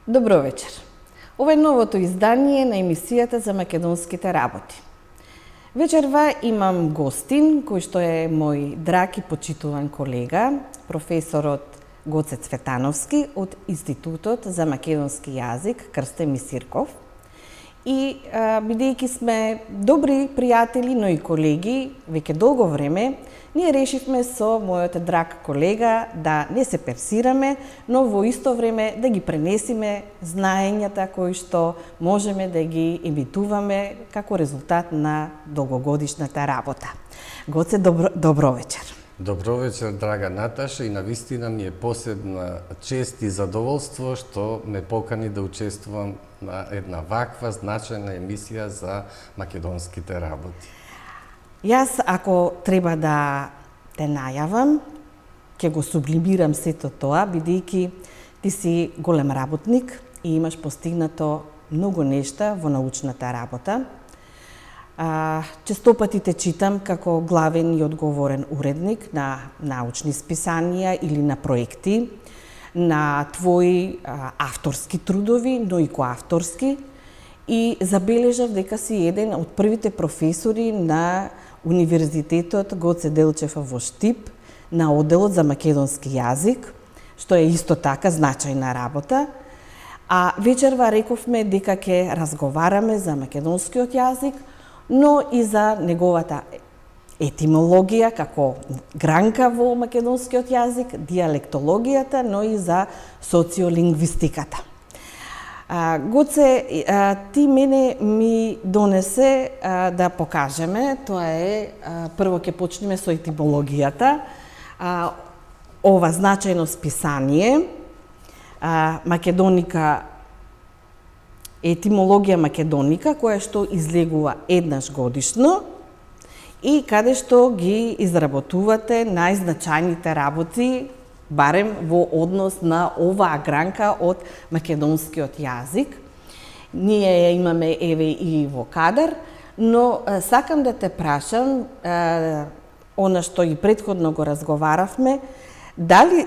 Добро вечер. Ова е новото издание на емисијата за македонските работи. Вечерва имам гостин, кој што е мој драг и почитуван колега, професорот Гоце Цветановски од Институтот за македонски јазик Крстен Мисирков. И бидејќи сме добри пријатели, но и колеги, веќе долго време, ние решивме со мојот драг колега да не се персираме, но во исто време да ги пренесиме знаењата кои што можеме да ги емитуваме како резултат на долгогодишната работа. Гоце, добро вечер. Добро вечер, драга Наташа, и навистина ми е посебна чест и задоволство што ме покани да учествувам на една ваква значајна емисија за македонските работи. Јас, ако треба да те најавам, ќе го сублимирам сето тоа, бидејќи ти си голем работник и имаш постигнато многу нешта во научната работа. Честопати те читам како главен и одговорен уредник на научни списанија или на проекти, на твои авторски трудови, но и коавторски, и забележав дека си еден од првите професори на Универзитетот Гоце Делчев во Штип, на одделот за македонски јазик, што е исто така значајна работа. А вечерва рековме дека ќе разговараме за македонскиот јазик, но и за неговата етимологија како гранка во македонскиот јазик, диалектологијата, но и за социолингвистиката. Гоце, ти мене ми донесе да покажеме, тоа е, прво ќе почнеме со етимологијата, ова значајно списание, Македоника, етимологија Македоника, која што излегува еднаш годишно и каде што ги изработувате најзначајните работи, барем во однос на оваа гранка од македонскиот јазик. Ние ја имаме еве и во кадар, но сакам да те прашам, она што и претходно го разговаравме, дали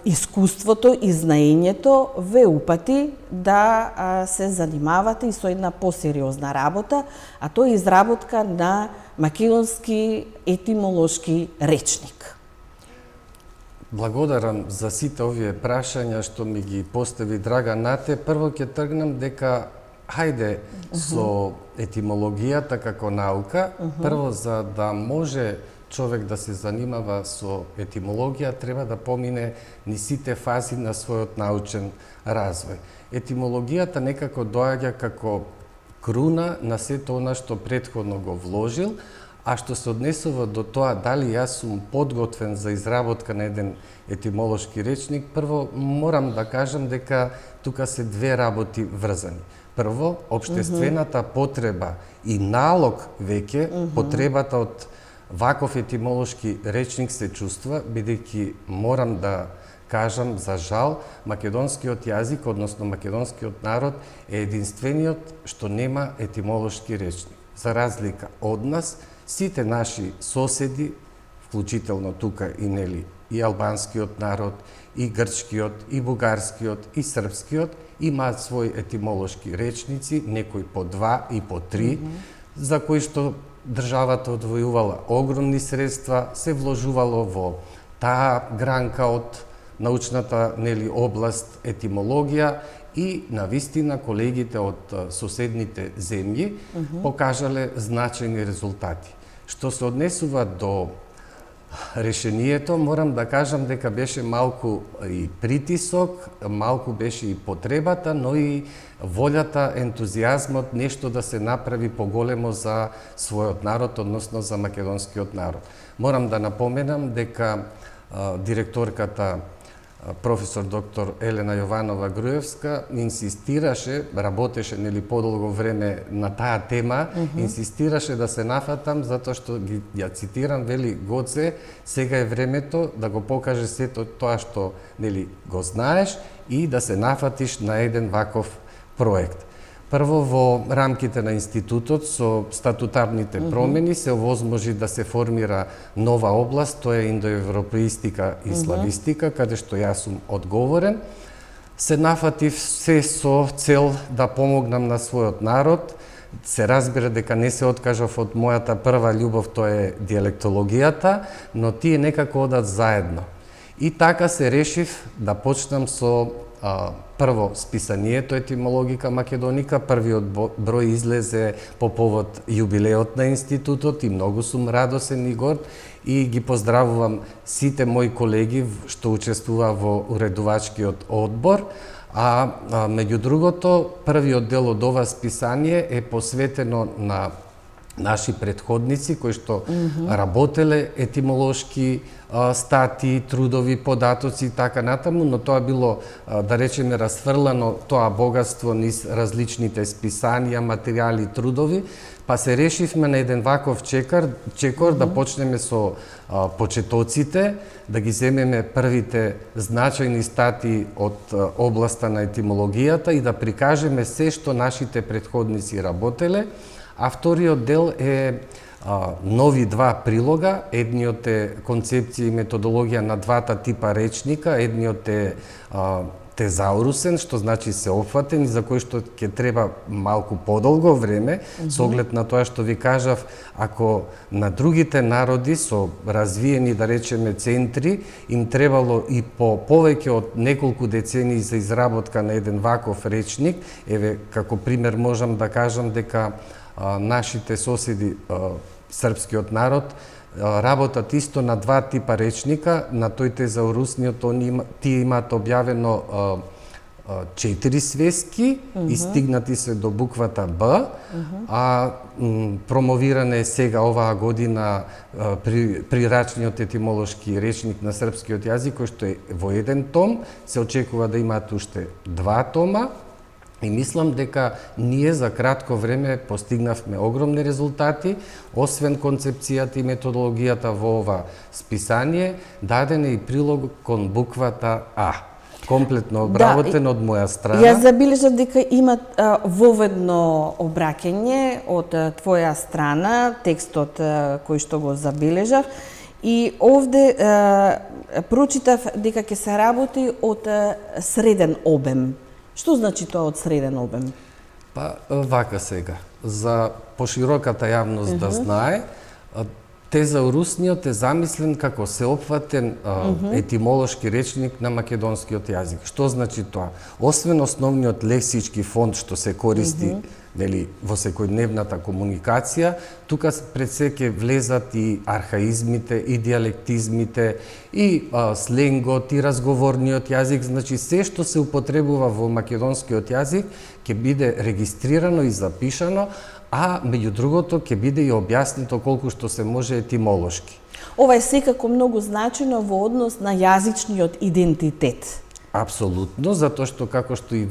искуството и знаењето ве упати да се занимавате и со една посериозна работа, а тоа е изработка на македонски етимолошки речник? Благодарам за сите овие прашања што ми ги постави драга Нате. Прво ќе тргнам дека хајде со етимологијата како наука. Прво, за да може човек да се занимава со етимологија, треба да помине ни сите фази на својот научен развој. Етимологијата некако доаѓа како круна на сето она што претходно го вложил, а што се однесува до тоа дали јас сум подготвен за изработка на еден етимолошки речник, прво морам да кажам дека тука се две работи врзани. Прво, општествената потреба и налог веќе, потребата од ваков етимолошки речник се чувства, бидејќи морам да кажам, за жал, македонскиот јазик, односно македонскиот народ, е единствениот што нема етимолошки речник. За разлика од нас, сите наши соседи, вклучително тука и нели и албанскиот народ, и грчкиот, и бугарскиот, и српскиот, имаат своји етимолошки речници, некои по 2 и по 3, за кои што државата одвојувала огромни средства, се вложувало во таа гранка од научната нели област етимологија, и навистина колегите од соседните земји покажале значајни резултати. Што се однесува до решението, морам да кажам дека беше малку и притисок, малку беше и потребата, но и волјата, ентузијазмот, нешто да се направи поголемо за својот народ, односно за македонскиот народ. Морам да напоменам дека директорката професор доктор Елена Јованова Груевска инсистираше, работеше нели подолго време на таа тема, инсистираше да се нафатам затоа што ја цитирам, вели: Гоце, сега е времето да го покаже сето тоа што нели го знаеш и да се нафатиш на еден ваков проект. Прво, во рамките на институтот со статутарните промени се овозможи да се формира нова област, тоа е индоевропеистика и славистика, каде што јас сум одговорен. се нафатив се со цел да помогнам на својот народ. Се разбира дека не се откажав од мојата прва љубов, тоа е диалектологијата, но тие некако одат заедно. И така се решив да почнам со прво списанието етимологика македоника. Првиот број излезе по повод јубилеот на институтот и многу сум радосен и горд и ги поздравувам сите мои колеги што учествуваа во уредувачкиот одбор. Меѓу другото, првиот дел од ова списание е посветено на наши предходници кои што работеле етимолошки статии, трудови, податоци и така натаму, но тоа било, да речеме, расфрлано тоа богатство низ различните списанија, материјали, трудови, па се решивме на еден ваков чекор да почнеме со почетоците, да ги земеме првите значајни статии од областа на етимологијата и да прикажеме се што нашите предходници работеле. А вториот дел е нови два прилога. Едниот е концепција и методологија на двата типа речника. Едниот е тезаурусен, што значи сеопфатен и за кој што ќе треба малку подолго време, со оглед на тоа што ви кажав, ако на другите народи со развиени, да речеме, центри, им требало и по повеќе од неколку децении за изработка на еден ваков речник, еве, како пример можам да кажам дека нашите соседи, српскиот народ, работат исто на два типа речника. На тој тезаурусниот тие имаат објавено 4 свески и стигнати се до буквата Б, промовиране е сега оваа година прирачниот етимолошки речник на српскиот јазик, кој што е во еден том, се очекува да имаат уште 2 тома. И мислам дека ние за кратко време постигнавме огромни резултати, освен концепцијата и методологијата во ова списание, даден е и прилог кон буквата А. Комплетно обработен од моја страна. Јас забележав дека има воведно обраќање од твоја страна, текстот кој што го забележав, и овде прочитав дека ќе се работи од среден обем. Што значи тоа од среден обем? Па, вака сега, за пошироката јавност да знае, тезаурусниот е замислен како сеопфатен етимолошки речник на македонскиот јазик. Што значи тоа? Освен основниот лексички фонд што се користи нели, во секојдневната комуникација, тука пред се ќе влезат и архаизмите, и диалектизмите, и сленгот, и разговорниот јазик, значи се што се употребува во македонскиот јазик ќе биде регистрирано и запишано, а меѓу другото ќе биде и објаснето колку што се може етимолошки. Ова е секако многу значено во однос на јазичниот идентитет. Апсолутно, затоа што како што и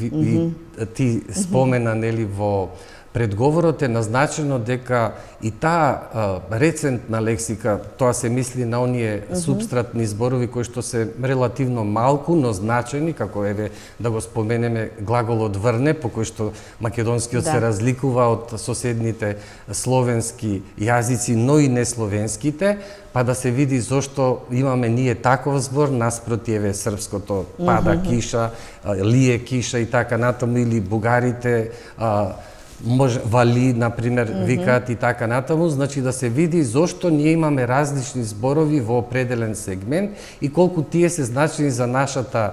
ти спомена нели во предговорот е назначено дека и таа рецентна лексика, тоа се мисли на оние супстратни зборови кои што се релативно малку, но значени, како еве да го споменеме глаголот врне, по кој што македонскиот се разликува од соседните словенски јазици, но и несловенските, па да се види зошто имаме ние таков збор наспроти еве српското пада киша, лие киша и така натаму, или бугарите може вали, например, викаат и така натаму, значи да се види зошто ние имаме различни зборови во определен сегмент и колку тие се значени за нашата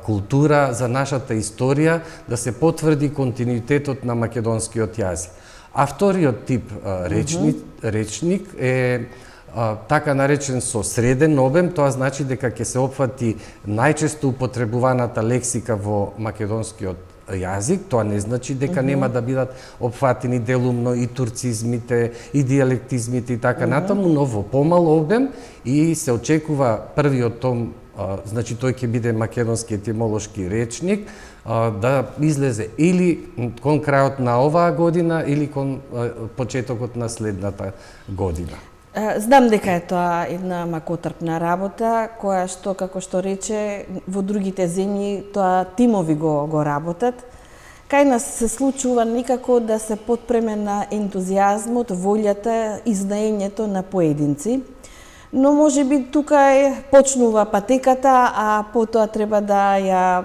култура, за нашата историја, да се потврди континуитетот на македонскиот јазик. А вториот тип речник е така наречен со среден обем, тоа значи дека ќе се опфати најчесто употребуваната лексика во македонскиот јазик. Тоа не значи дека нема да бидат опфатени делумно и турцизмите, и диалектизмите и така натаму, но во помал обем и се очекува првиот том, значи тој ќе биде македонски етимолошки речник, да излезе или кон крајот на оваа година или кон почетокот на следната година. Знам дека е тоа една макотрпна работа, која што, како што рече, во другите земји тоа тимови го работат. Кај нас се случува никако да се потпреме на ентузијазмот, волјата и знаењето на поединци. Но може би тука почнува патеката, а потоа треба да ја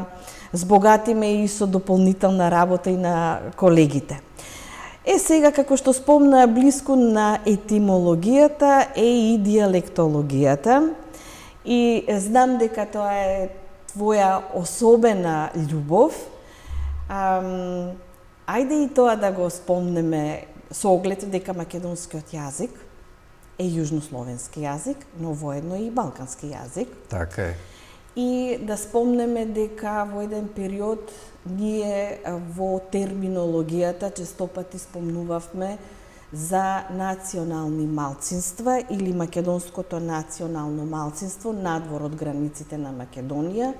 збогатиме и со дополнителна работа и на колегите. Сега, како што спомна, блиску на етимологијата и диалектологијата. И знам дека тоа е твоја особена љубов. Ајде и тоа да го спомнеме со оглед дека македонскиот јазик е јужнословенски јазик, но воедно и балкански јазик. Така е. И да спомнеме дека во еден период ние во терминологијата честопати спомнувавме за национални малцинства или македонското национално малцинство надвор од границите на Македонија,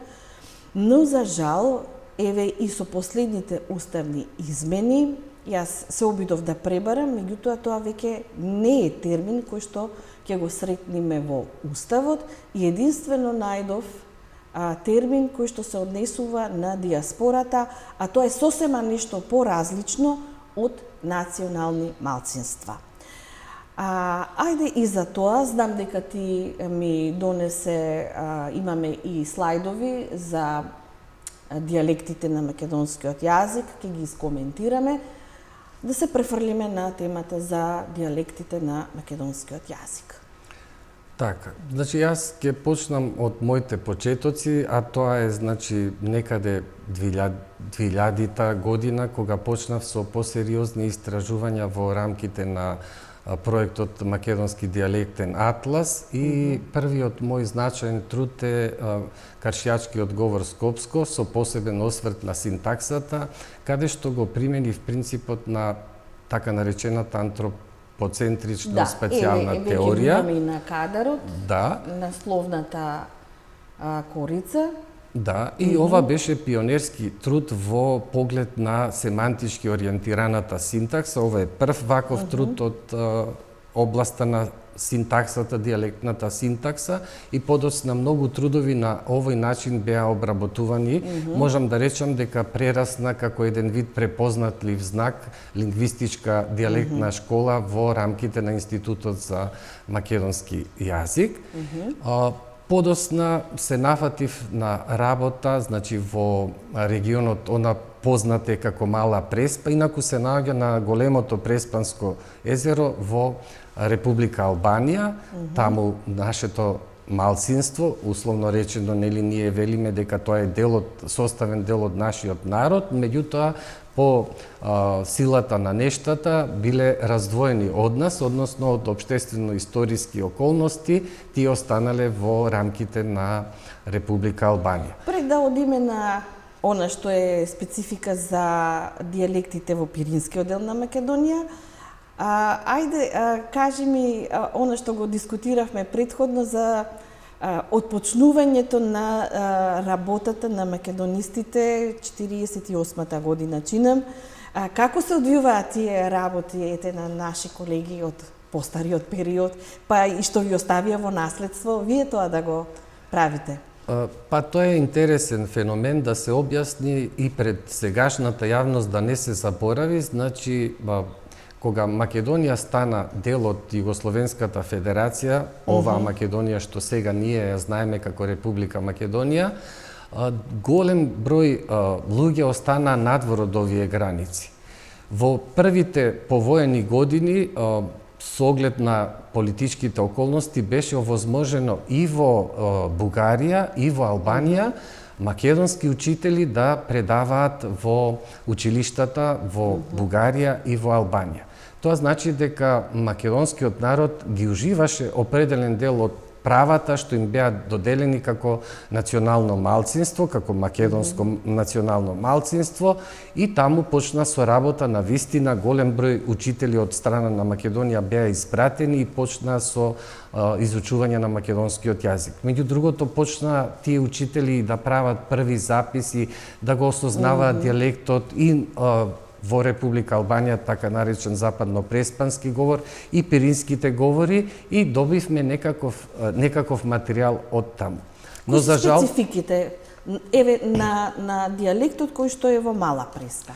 но за жал, еве и со последните уставни измени, јас се обидов да пребарам, меѓутоа тоа веќе не е термин кој што ќе го сретниме во Уставот и единствено најдов термин кој што се однесува на диаспората, а тоа е сосема нешто поразлично од национални малцинства. Ајде и за тоа, знам дека ти ми донесе, имаме и слайдови за диалектите на македонскиот јазик, ќе ги искоментираме, да се префрлиме на темата за диалектите на македонскиот јазик. Така, значи јас ќе почнам од моите почетоци, а тоа е значи некаде 2000-та година кога почнав со посериозни истражувања во рамките на проектот Македонски диалектен атлас и првиот мој значаен труд е Каршијачкиот говор скопско со посебен осврт на синтаксата, каде што го применив принципот на така наречената антропоцентрична специјална теорија. Да, и на кадарот, да, на словната корица. Да, и ова беше пионерски труд во поглед на семантички ориентираната синтакса. Ова е прв ваков труд од областа на синтаксата, диалектната синтакса и подоцна многу трудови на овој начин беа обработувани. Можам да речам дека прерасна како еден вид препознатлив знак лингвистичка диалектна школа во рамките на Институтот за македонски јазик. Подосна се нафатив на работа, значи во регионот она познате како Мала Преспа, инаку се наоѓа на големото Преспанско езеро во Република Албанија, таму нашето малцинство, условно речено, нели ние велиме дека тоа е составен дел од нашиот народ, меѓутоа по силата на нештата биле раздвоени од нас, односно од општествено-историски околности, тие останале во рамките на Република Албанија. Пред да одиме на она што е специфика за диалектите во Пиринскиот дел на Македонија, ајде кажи ми она што го дискутиравме претходно за отпочнувањето на работата на македонистите 48-та година чинам. Како се одвиваат тие работи на наши колеги од постариот период, па и што ви оставија во наследство, вие тоа да го правите? Па тоа е интересен феномен да се објасни и пред сегашната јавност да не се заборави, значи кога Македонија стана дел од Југословенската федерација, оваа Македонија што сега ние ја знаеме како Република Македонија, голем број луѓе остана надвор од овие граници. Во првите повоени години, со оглед на политичките околности, беше овозможено и во Бугарија, и во Албанија, македонски учители да предаваат во училиштата во Бугарија и во Албанија. Тоа значи дека македонскиот народ ги уживаше определен дел од правата што им беа доделени како национално малцинство, како македонско национално малцинство, и таму почна со работа на вистина голем број учители од страна на Македонија беа испратени и почна со изучување на македонскиот јазик. Меѓу другото, почна тие учители да прават први записи, да го осознаваат диалектот и во Република Албанија, така наречен западно-преспански говор и пиринските говори, и добивме некаков материјал од таму. Но за жал спецификите еве на диалектот кој што е во Мала Преспа.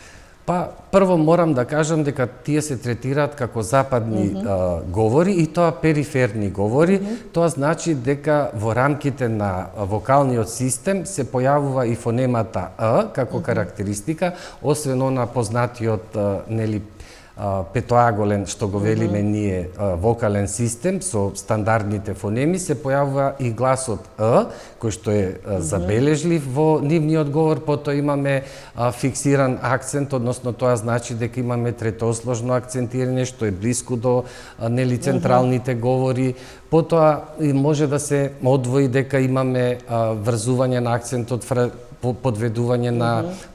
Па, прво морам да кажам дека тие се третираат како западни говори и тоа периферни говори. Тоа значи дека во рамките на вокалниот систем се појавува и фонемата како карактеристика, освен она познатиот нели петоаголен, што го велиме ние, вокален систем со стандардните фонеми, се појавува и гласот кој што е забележлив во нивниот говор, потоа имаме фиксиран акцент, односно тоа значи дека имаме третосложно акцентирање, што е блиску до нели централните говори. Потоа може да се одвои дека имаме врзување на акцентот, подведување на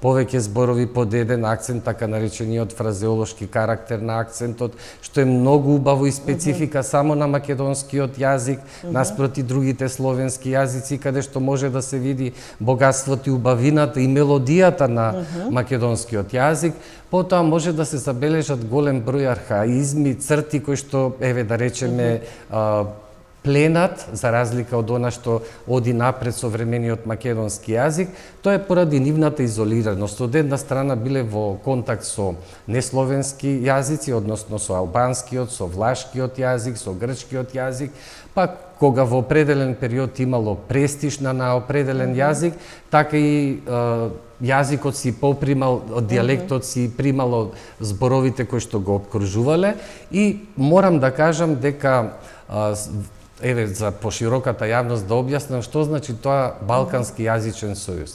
повеќе зборови под еден акцент, така наречениот фразеолошки карактер на акцентот, што е многу убаво и специфика само на македонскиот јазик, наспроти другите словенски јазици, каде што може да се види богатството и убавината и мелодијата на македонскиот јазик. Потоа може да се забележат голем број архаизми, црти кои што, еве да речеме, пленат, за разлика од она што оди напред современиот македонски јазик, тоа е поради нивната изолираност. Од една страна биле во контакт со несловенски јазици, односно со албанскиот, со влашкиот јазик, со грчкиот јазик, па кога во определен период имало престиж на определен јазик, така и јазикот си попримал, од дијалектот си примало зборовите кои што го обкружувале, и морам да кажам дека еве за пошироката јавност да објаснам што значи тоа Балкански јазичен сојуз.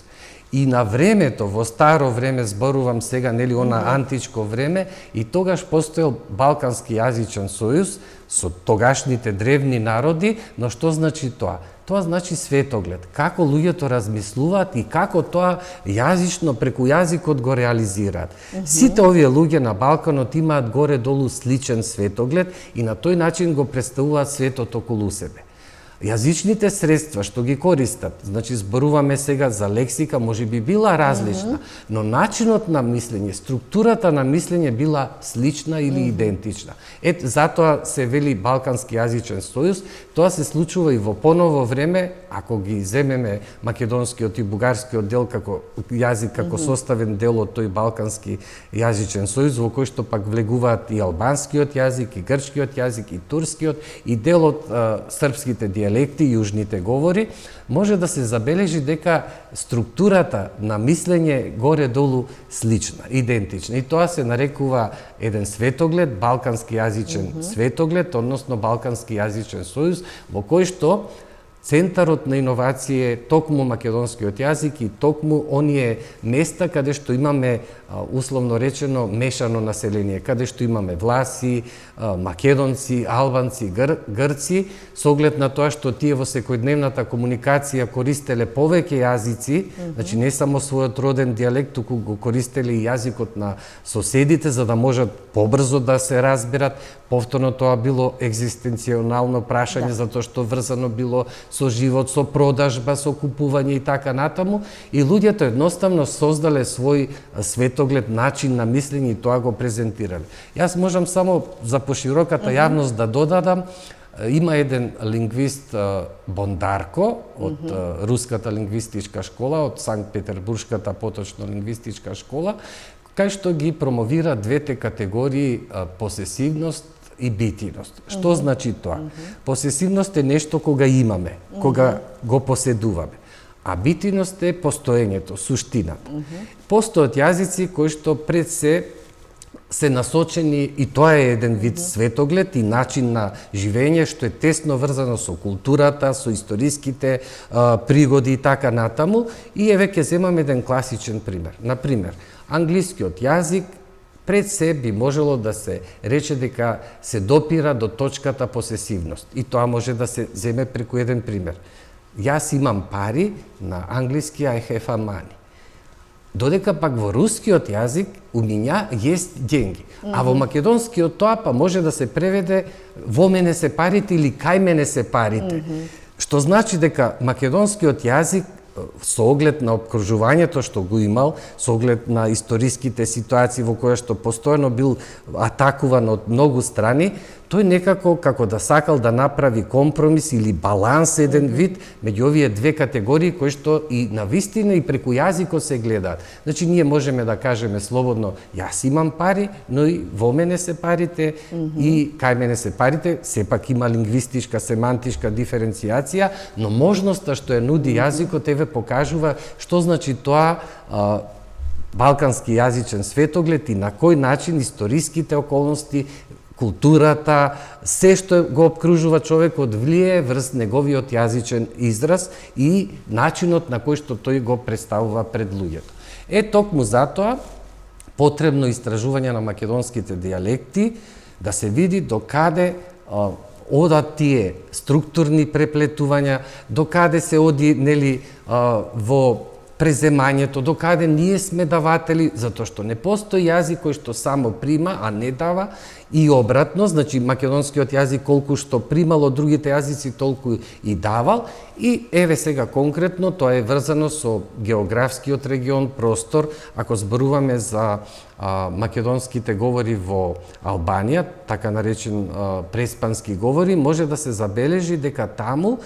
И на времето, во старо време, зборувам сега, нели, она античко време, и тогаш постоел Балкански јазичен сојуз со тогашните древни народи, но што значи тоа? Тоа значи светоглед, како луѓето размислуваат и како тоа јазично преку јазикот го реализираат. Сите овие луѓе на Балканот имаат горе-долу сличен светоглед и на тој начин го представуваат светот околу себе. Јазичните средства што ги користат, значи зборуваме сега за лексика, може би била различна, но начинот на мислење, структурата на мислење била слична или идентична. Ет, затоа се вели Балкански јазичен сојуз, тоа се случува и во поново време, ако ги земеме македонскиот и бугарскиот дел како јазик, како составен дел од тој Балкански јазичен сојуз, во кој што пак влегуваат и албанскиот јазик, и грчкиот јазик, и турскиот, и дел од српските дијалекти, јужните говори, може да се забележи дека структурата на мислење горе-долу слична, идентична. И тоа се нарекува еден светоглед, Балкански јазичен светоглед, односно Балкански јазичен сојуз, во кој што центарот на иновација е токму македонскиот јазик и токму оние места каде што имаме, условно речено, мешано население, каде што имаме власи, македонци, албанци, грци, со оглед на тоа што тие во секојдневната комуникација користеле повеќе јазици, значи не само својот роден дијалект, туку го користеле и јазикот на соседите за да можат побрзо да се разберат. Повторно тоа било екзистенционално прашање, затоа што врзано било со живот, со продажба, со купување и така натаму, и луѓето едноставно создале свој светоглед, начин на мислење и тоа го презентирале. Јас можам само за пошироката јавност да додадам, има еден лингвист Бондарко од Руската лингвистичка школа, од Санкт-Петербуршката поточно лингвистичка школа, кај што ги промовира двете категории посесивност и битиност. Што значи тоа? Посесивност е нешто кога имаме, кога го поседуваме. А битиност е постоењето, суштината. Постојат јазици кои што пред се насочени, и тоа е еден вид светоглед и начин на живење што е тесно врзано со културата, со историските пригоди и така натаму. И еве ќе земам еден класичен пример. Например, англискиот јазик пред се би можело да се рече дека се допира до точката посесивност. И тоа може да се земе преку еден пример. Јас имам пари, на англиски I have a money. Додека пак во рускиот јазик у меня есть деньги. А во македонскиот тоа па може да се преведе во мене се парите или кај мене се парите. Што значи дека македонскиот јазик со оглед на обкружувањето што го имал, со оглед на историските ситуации во која што постојано бил атакуван од многу страни, тој некако како да сакал да направи компромис или баланс еден вид меѓу овие две категории кои што и на вистина и преку јазикот се гледаат. Значи ние можеме да кажеме слободно јас имам пари, но и во мене се парите и кај мене се парите, сепак има лингвистичка, семантичка диференцијација, но можноста што ја нуди јазикот еве покажува што значи тоа балкански јазичен светоглед и на кој начин историските околности, културата, се што го обкружува човекот влие врз неговиот јазичен израз и начинот на кој што тој го представува пред луѓето. Токму затоа потребно истражување на македонските дијалекти, да се види докаде одат тие структурни преплетувања, докаде се оди во преземањето, докаде ние сме даватели, затоа што не постои јазик кој што само прима, а не дава, и обратно, значи македонскиот јазик колку што примал од другите јазици, толку и давал, и еве сега конкретно, тоа е врзано со географскиот регион, простор, ако зборуваме за македонските говори во Албанија, така наречен преспански говори, може да се забележи дека таму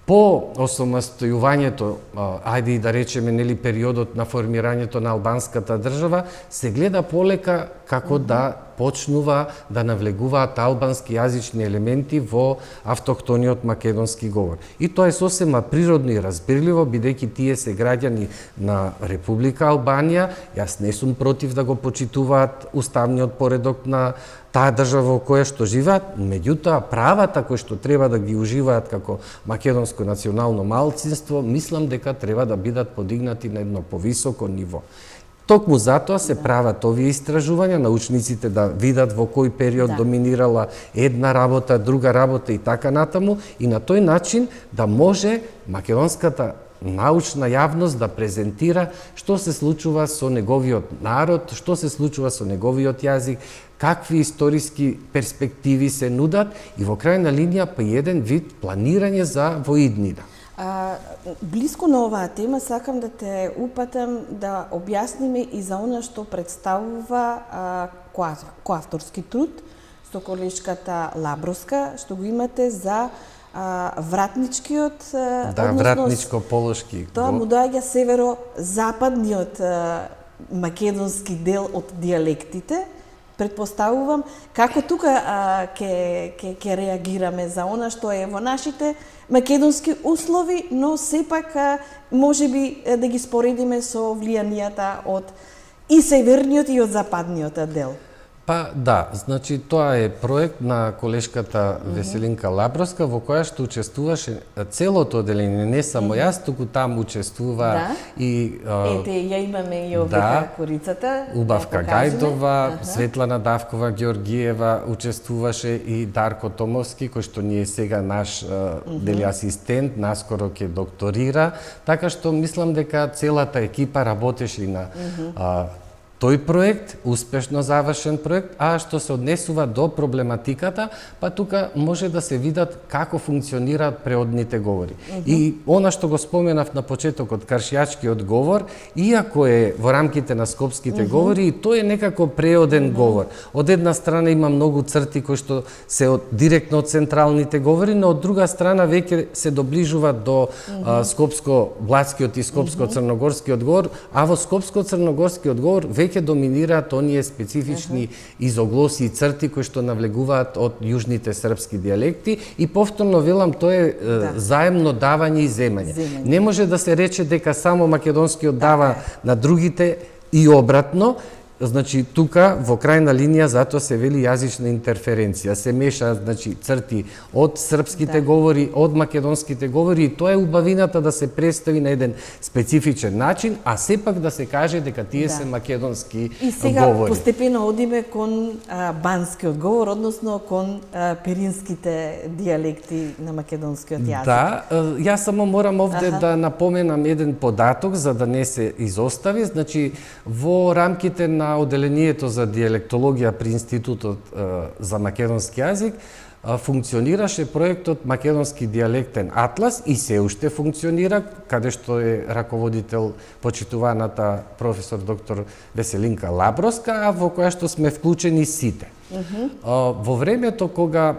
по осамостојувањето, ајде и да речеме, периодот на формирањето на албанската држава, се гледа полека како да почнува да навлегуваат албански јазични елементи во автохтониот македонски говор. И тоа е сосема природно и разбирливо, бидејќи тие се граѓани на Република Албанија. Јас не сум против да го почитуваат уставниот поредок на таа држава во која што живеат, меѓутоа правата кои што треба да ги уживаат како македонско национално малцинство, мислам дека треба да бидат подигнати на едно повисоко ниво. Токму затоа се прават овие истражувања, научниците да видат во кој период доминирала една работа, друга работа и така натаму, и на тој начин да може македонската научна јавност да презентира што се случува со неговиот народ, што се случува со неговиот јазик, какви историски перспективи се нудат и во крајна линија па еден вид планирање за воиднина. Блиско на оваа тема сакам да те упатам да објасниме и за она што представува коавторски труд со колешката Лаброска, што го имате за вратничкиот, вратничко-полошки. Тоа му доаѓа северо-западниот македонски дел од дијалектите. Предпоставувам како тука ќе реагираме за она што е во нашите македонски услови, но сепак можеби да ги споредиме со влијанијата од и северниот и од западниот дел. Па да, значи тоа е проект на колешката Веселинка Лаброска во која што учествуваше целото одделение, не само јас, туку таму учествува и ете ја имаме и овде корицата. Убавка Гајдова, Светлана Давкова Ѓоргиева учествуваше и Дарко Томовски кој што ние сега наш дели асистент, наскоро ќе докторира, така што мислам дека целата екипа работеше и на тој проект, успешно завршен проект, а што се однесува до проблематиката, па тука може да се видат како функционираат преодните говори. И она што го споменав на почетокот, каршијачкиот говор, иако е во рамките на скопските говори, и тој е некако преоден говор. Од една страна има многу црти кои што се директно од централните говори, но од друга страна веќе се доближува до скопско-блатскиот и скопско-црногорскиот говор, а во скопско-црногорскиот говор веќе доминираат оние специфични изоглоси и црти кои што навлегуваат од јужните српски дијалекти и повторно велам тоа е заемно давање и земање. Не може да се рече дека само македонскиот дава на другите и обратно. Значи тука во крајна линија затоа се вели јазична интерференција, се мешаат значи црти од српските говори, од македонските говори и тоа е убавината да се представи на еден специфичен начин, а сепак да се каже дека тие се македонски говори. И сега постепено одиме кон банскиот говор, односно кон перинските дијалекти на македонскиот јазик. Да, јас само морам овде да напоменам еден податок за да не се изостави, значи во рамките на одделението за дијалектологија при Институтот за македонски јазик функционираше проектот Македонски дијалектен атлас и се уште функционира, каде што е раководител почитуваната професор доктор Веселинка Лаброска, а во која што сме вклучени сите. Во времето кога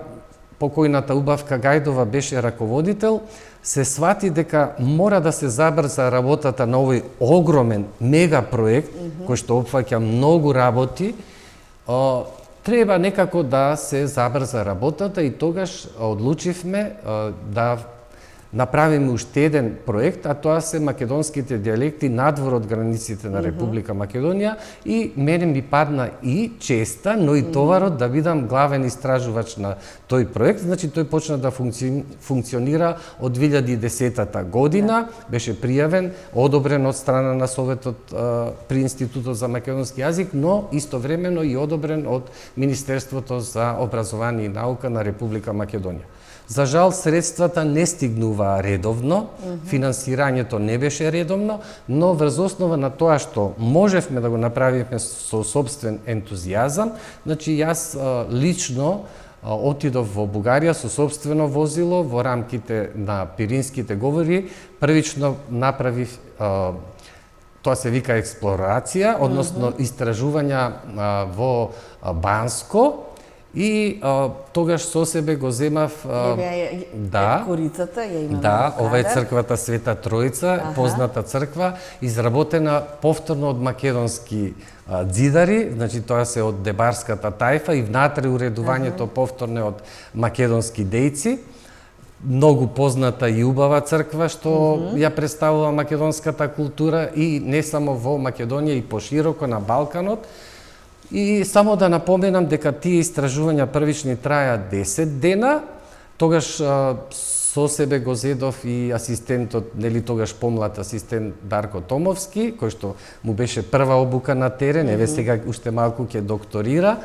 покојната Убавка Гајдова беше раководител, се свати дека мора да се забрза работата на овој огромен мега проект, кој што опфаќа многу работи. Треба некако да се забрза работата и тогаш одлучивме да направиме уште еден проект, а тоа се македонските дијалекти надвор од границите на Република Македонија, и мене ми падна и честа, но и товарот да бидам главен истражувач на тој проект. Значи тој почна да функционира од 2010 година, беше пријавен, одобрен од страна на Советот при Институтот за македонски јазик, но истовремено и одобрен од Министерството за образование и наука на Република Македонија. За жал, средствата не стигнуваа редовно, финансирањето не беше редовно, но врз основа на тоа што можевме да го направиме со собствен ентузијазам, значи јас лично отидов во Бугарија со собствено возило во рамките на пиринските говори. Првично направив тоа се вика експлорација, односно истражувања во Банско, и тогаш со себе го земав корицата, ја имаме. Да, ова е црквата Света Тројца, позната црква, изработена повторно од македонски ѕидари, значи тоа се од Дебарската тајфа, и внатре уредувањето повторно од македонски дејци. Многу позната и убава црква што ја представува македонската култура, и не само во Македонија, и пошироко на Балканот. И само да напоменам дека тие истражувања првични траја 10 дена. Тогаш со себе го зедов и асистентот, нели тогаш помлад асистент Дарко Томовски, кој што му беше прва обука на терен, еве сега уште малку ќе докторира,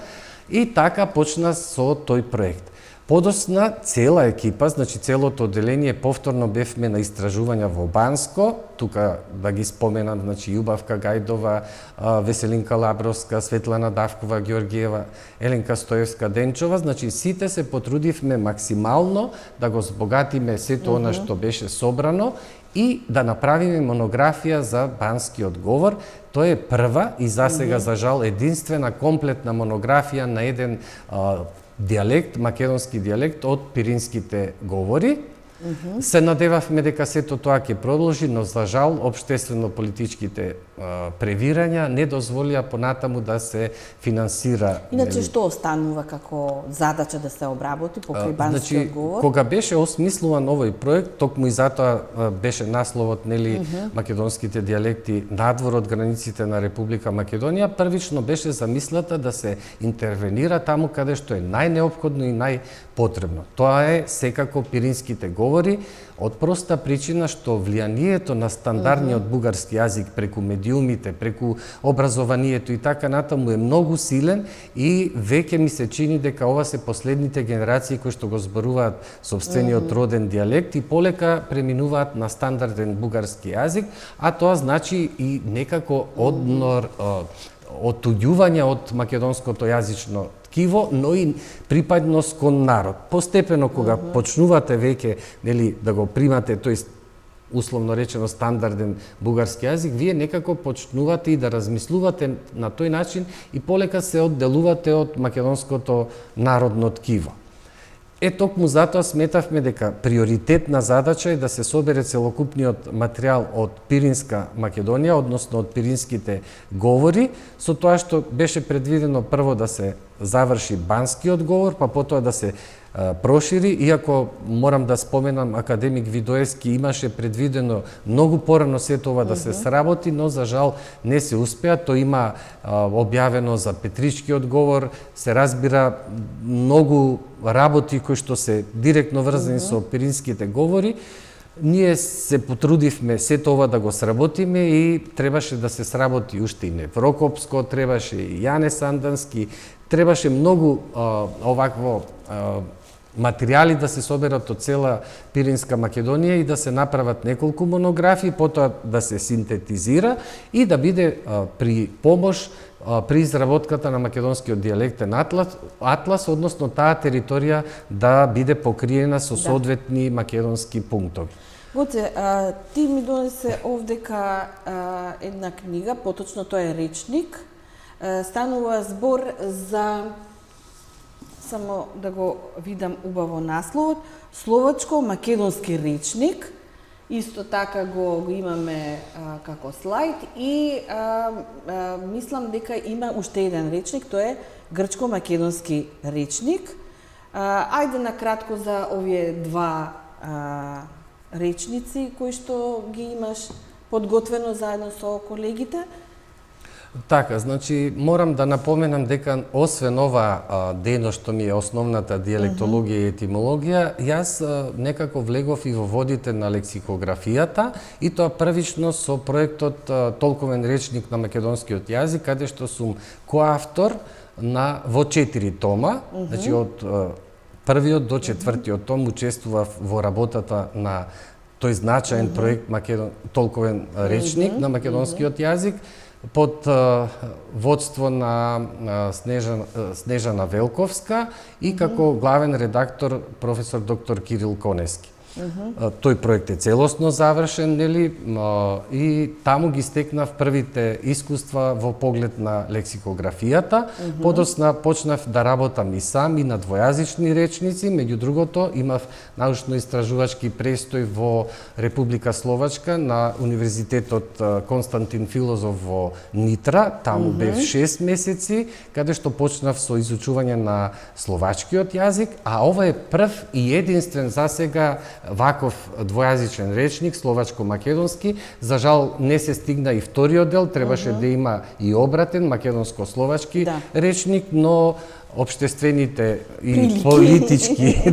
и така почна со тој проект. Подосна цела екипа, значи целото одделение, повторно бевме на истражувања во Банско, тука да ги споменам, значи Убавка Гајдова, Веселинка Лабровска, Светлана Давкова Ѓорѓиева, Еленка Стоевска Денчова, значи сите се потрудивме максимално да го збогатиме сето она што беше собрано и да направиме монографија за банскиот говор. Тоа е прва и засега за жал единствена комплетна монографија на еден дијалект, македонски дијалект од пиринските говори. Се надевавме дека сето тоа ќе продолжи, но за жал општествено-политичките превирања не дозволија понатаму да се финансира. Иначе што останува како задача да се обработи покрај банскиот говор? Кога беше осмислуван овој проект, токму и затоа беше насловот, нели, македонските дијалекти надвор од границите на Република Македонија, првично беше замислата да се интервенира таму каде што е најнеопходно и најпотребно. Тоа е секако пиринските говори, од проста причина што влијанието на стандардниот бугарски јазик преку медиумите, преку образованието и така натаму е многу силен, и веќе ми се чини дека ова се последните генерации кои што го зборуваат сопствениот роден дијалект и полека преминуваат на стандарден бугарски јазик, а тоа значи и некако одмор, отуѓување од македонското јазично ткиво, но и припадност кон народ. Постепено кога почнувате веќе, нели, да го примате тој условно речено стандарден бугарски јазик, вие некако почнувате и да размислувате на тој начин и полека се одделувате од македонското народно ткиво. Токму затоа сметавме дека приоритетна задача е да се собере целокупниот материјал од Пиринска Македонија, односно од пиринските говори, со тоа што беше предвидено прво да се заврши банскиот говор, па потоа да се прошири, иако морам да споменам академик Видоевски имаше предвидено многу порано сето ова да се сработи, но за жал не се успеа. Тој има објавено за Петричкиот говор, се разбира многу работи кои што се директно врзани со пиринските говори. Ние се потрудивме сето ова да го сработиме и требаше да се сработи уште и Неврокопско, требаше и Јанес Андански, требаше многу овакво материјали да се соберат од цела Пиринска Македонија и да се направат неколку монографии, потоа да се синтетизира и да биде при помош при изработката на македонскиот дијалектен атлас, односно таа територија да биде покриена со соодветни македонски пунктови. Гоце, ти ми донесе овдека една книга, поточно тоа е речник. Станува збор за само да го видам убаво насловот. Словачко-македонски речник. Исто така го имаме како слайд и мислам дека има уште еден речник, тоа е грчко-македонски речник. Ајде накратко за овие два речници кои што ги имаш подготвено заедно со колегите. Така, значи морам да напоменам дека освен ова дејност што ми е основната диалектологија и етимологија, јас некако влегов и во водите на лексикографијата и тоа првично со проектот Толковен речник на македонскиот јазик, каде што сум коавтор во 4 тома, значи од првиот до 4-тиот том учествував во работата на тој значаен проект Толковен речник на македонскиот јазик, под водство на Снежана Велковска и како главен редактор професор доктор Кирил Конески. Тој проект е целосно завршен, нели, и таму ги стекнав првите искуства во поглед на лексикографијата. Подосна почнав да работам и сам и на двојазични речници, меѓу другото имав научно-истражувачки престој во Република Словачка на Универзитетот Константин Филозов во Нитра, таму бев 6 месеци, каде што почнав со изучување на словачкиот јазик, а ова е прв и единствен засега ваков двојазичен речник, словачко-македонски. За жал не се стигна и вториот дел, требаше да има и обратен македонско-словачки речник, но општествените и политички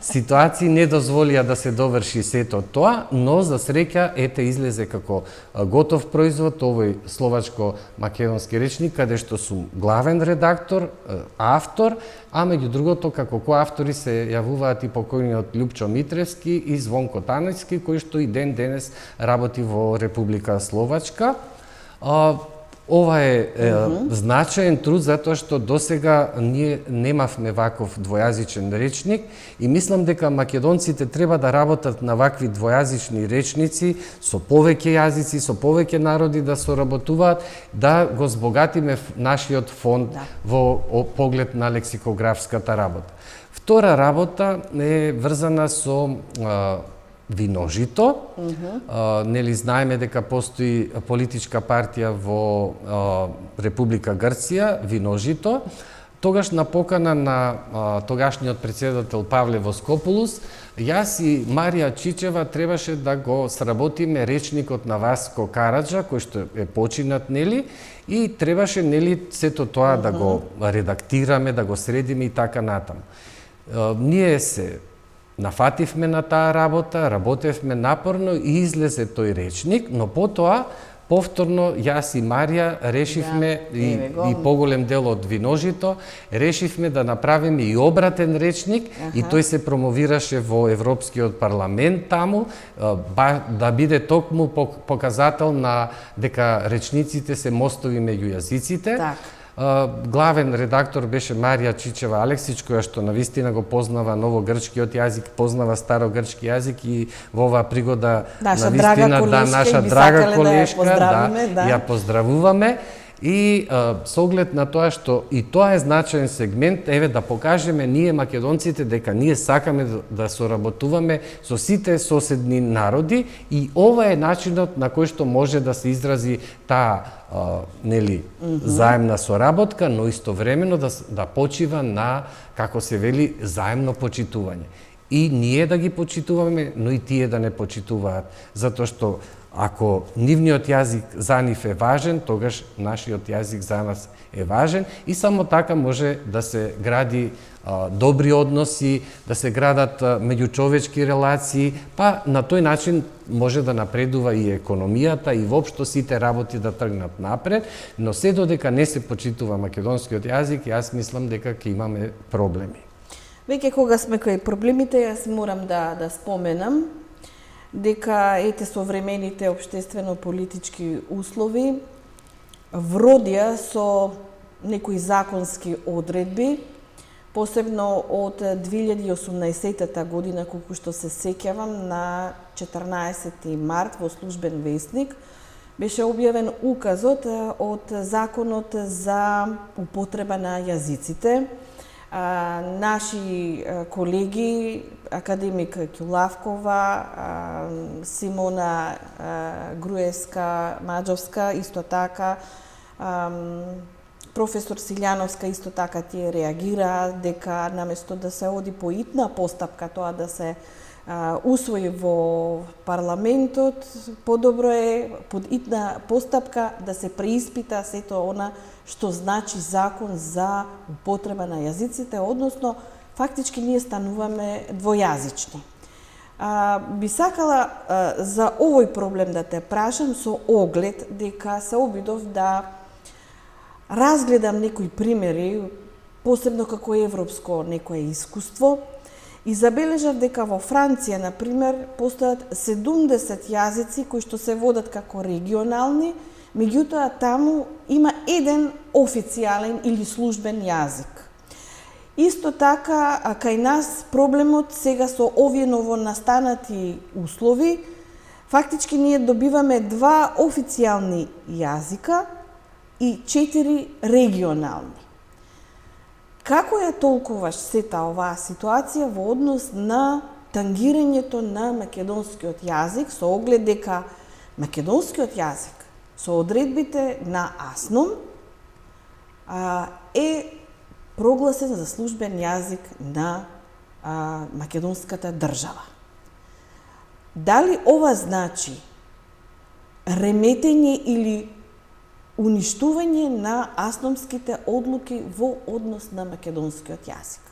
ситуации не дозволија да се доврши сето тоа, но за среќа ете излезе како готов производ овој словачко-македонски речник, каде што сум главен редактор, автор, а меѓу другото како коавтори се јавуваат и покојниот Љупчо Митревски и Звонко Танецки, кој што и ден денес работи во Република Словачка. Ова е значаен труд затоа што досега ние немавме ваков двојазичен речник и мислам дека македонците треба да работат на вакви двојазични речници со повеќе јазици, со повеќе народи да соработуваат, да го збогатиме нашиот фонд во поглед на лексикографската работа. Втора работа е врзана со Виножито. Нели знаеме дека постои политичка партија во Република Грција, Виножито. Тогаш на покана на тогашниот председател Павле Воскопулус, јас и Марија Чичева требаше да го сработиме речникот на Васко Караджа, кој што е починат, нели, и требаше, нели, сето тоа да го редактираме, да го средиме и така натаму. Ние се нафативме на таа работа, работевме напорно и излезе тој речник, но потоа повторно јас и Марија решивме и поголем дел од Виножито, решивме да направиме и обратен речник и тој се промовираше во Европскиот парламент таму, да биде токму показател на дека речниците се мостови меѓу јазиците. Главен редактор беше Марија Чичева Алексич, која што навистина го познава новогрчкиот јазик, познава старогрчки јазик и во оваа пригода навистина наша драга колешка, ја поздравуваме. И со оглед на тоа што и тоа е значаен сегмент, еве да покажеме ние македонците дека ние сакаме да соработуваме со сите соседни народи и ова е начинот на кој што може да се изрази таа нели заемна соработка, но истовремено да почива на, како се вели, заемно почитување. И ние да ги почитуваме, но и тие да не почитуваат, затоа што ако нивниот јазик за нив е важен, тогаш нашиот јазик за нас е важен и само така може да се гради добри односи, да се градат меѓучовечки релации, па на тој начин може да напредува и економијата и воопшто сите работи да тргнат напред, но се додека не се почитува македонскиот јазик, јас мислам дека ќе имаме проблеми. Веќе кога сме кај проблемите, јас морам да споменам дека ете современите општествено-политички услови вродија со некои законски одредби, посебно од 2018 година, колку што се сеќавам, на 14 март во Службен весник беше објавен указот од Законот за употреба на јазиците, Наши колеги, академик Ќулавкова, Симона Груевска, Маđовска, исто така, професор Силјановска исто така тие реагира дека наместо да се оди по итна постапка, тоа да се усвои во парламентот, подобро е под итна постапка да се преиспита сето она што значи закон за употреба на јазиците, односно фактички ние стануваме двојазични. Би сакала за овој проблем да те прашам со оглед дека се обидов да разгледам некои примери, посебно како европско некое искуство, и забележав дека во Франција, например, постојат 70 јазици кои што се водат како регионални, меѓутоа таму има еден официјален или службен јазик. Исто така, кај нас проблемот сега со овие новонастанати услови, фактички ние добиваме 2 официјални јазика и 4 регионални. Како ја толкуваш сета оваа ситуација во однос на тангирањето на македонскиот јазик со оглед дека македонскиот јазик со одредбите на АСНОМ е прогласен за службен јазик на македонската држава? Дали ова значи реметење или уништување на асномските одлуки во однос на македонскиот јазик?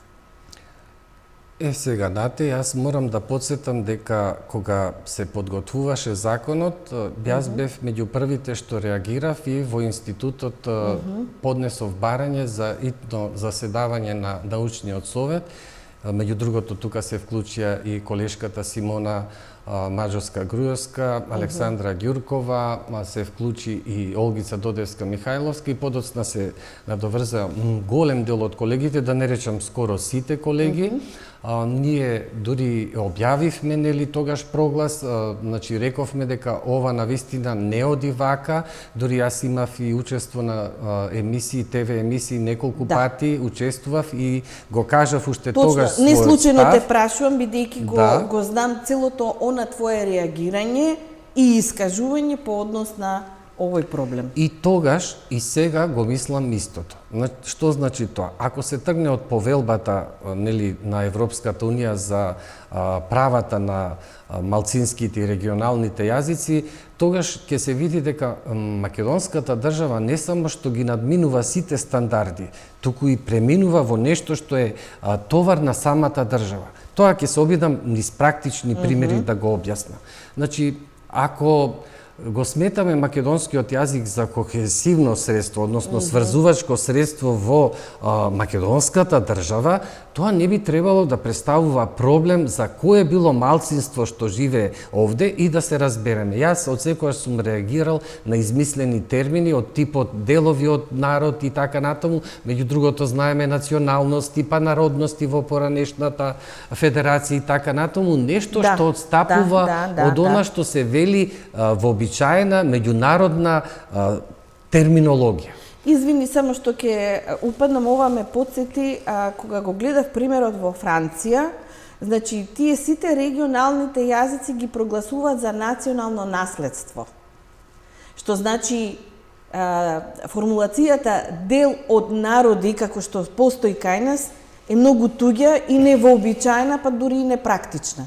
Сега, Нате, јас морам да подсетам дека кога се подготвуваше законот, јас бев меѓу првите што реагирав и во институтот поднесов барање за итно заседавање на научниот совет. Меѓу другото, тука се вклучија и колешката Симона Маđовска-Груевска, Александра Ѓуркова, се вклучи и Олгица Додевска-Михајловска и подоцна се надоврза голем дел од колегите, да не речам скоро сите колеги. Ние дури објавивме нели тогаш проглас, значи рековме дека ова навистина не оди вака, дури јас имав и учество на емисии, ТВ емисии неколку пати, учествував и го кажав уште тогаш својот став. Не случајно те прашувам, бидејќи го знам целото она твое реагирање и искажување по однос на овој проблем. И тогаш и сега го мислам истото. Што значи тоа? Ако се тргне од повелбата нели на Европската унија за правата на малцинските и регионалните јазици, тогаш ќе се види дека македонската држава не само што ги надминува сите стандарди, туку и преминува во нешто што е товар на самата држава. Тоа ќе се обидам низ практични примери да го објасна. Значи, ако го сметаме македонскиот јазик за кохезивно средство, односно сврзувачко средство во македонската држава, тоа не би требало да представува проблем за кое било малцинство што живее овде и да се разбереме. Јас од секојаш сум реагирал на измислени термини од типот делови од народ и така натаму, меѓу другото знаеме националности, па народности во поранешната федерација и така натаму, нешто што отстапува од она што се вели во обичаена меѓународна терминологија. Извини, само што ќе упаднам, ова ме подсети, кога го гледав примерот во Франција, значи тие сите регионалните јазици ги прогласуваат за национално наследство. Што значи формулацијата дел од народи, како што постои кај нас, е многу туѓа и невообичаена, па дури и непрактична.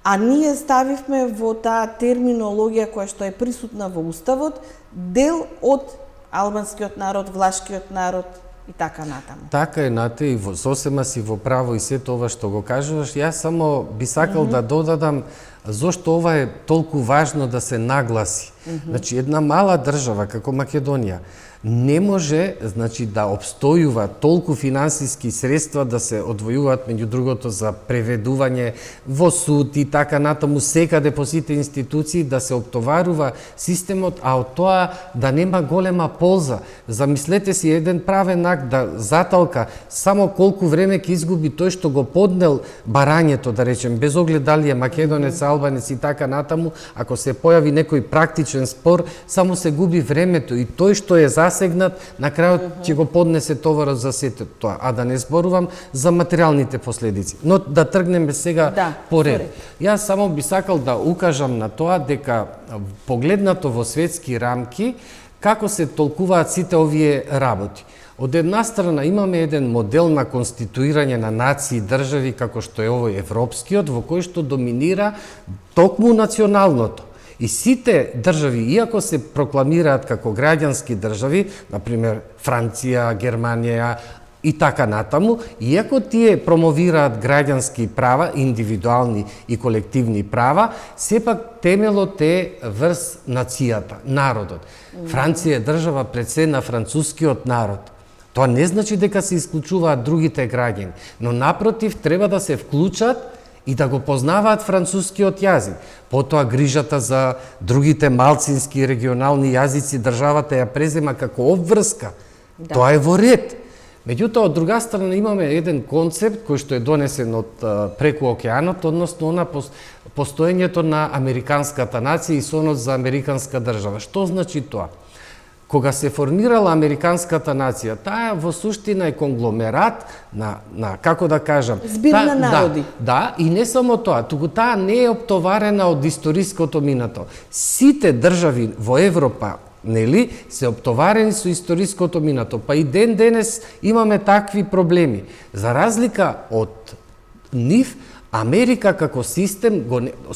А ние ставивме во таа терминологија која што е присутна во Уставот, дел од албанскиот народ, влашкиот народ и така натаму. Така е, Нате, и сосема си во право и сето ова што го кажуваш. Јас само би сакал да додадам зошто ова е толку важно да се нагласи. Значи, една мала држава како Македонија не може, значи, да обстојува толку финансиски средства да се одвојуваат меѓу другото за преведување во суд и така натаму секаде по сите институции, да се оптоварува системот, а од тоа да нема голема полза. Замислете си еден правен акт да заталка само колку време ќе изгуби тој што го поднел барањето, да речем, без оглед дали е македонец, албанец и така натаму, ако се појави некој практичен спор, само се губи времето и тој што е засегнат, на крајот ќе го поднесе товарот за сето тоа, а да не зборувам за материјалните последици. Но да тргнеме сега поред. Јас само би сакал да укажам на тоа дека погледнато во светски рамки, како се толкуваат сите овие работи. Од една страна имаме еден модел на конституирање на нации и држави како што е овој европскиот, во кој што доминира токму националното. И сите држави, иако се прокламираат како граѓански држави, например Франција, Германија и така натаму, иако тие промовираат граѓански права, индивидуални и колективни права, сепак темелот е врз нацијата, народот. Франција е држава пред се на францускиот народ. Тоа не значи дека се исклучуваат другите граѓани, но напротив треба да се вклучат и да го познаваат францускиот јазик. Потоа грижата за другите малцински и регионални јазици државата ја презема како обврска. Тоа е во ред. Меѓутоа, од друга страна имаме еден концепт кој што е донесен од преку океанот, односно постоењето на американската нација и сонот за американска држава. Што значи тоа? Кога се формирала американската нација, таа во суштина е конгломерат на како да кажам, збир на народи. Да, и не само тоа, туку таа не е оптоварена од историското минато. Сите држави во Европа, нели, се оптоварени со историското минато, па и ден денес имаме такви проблеми. За разлика од нив, Америка како систем,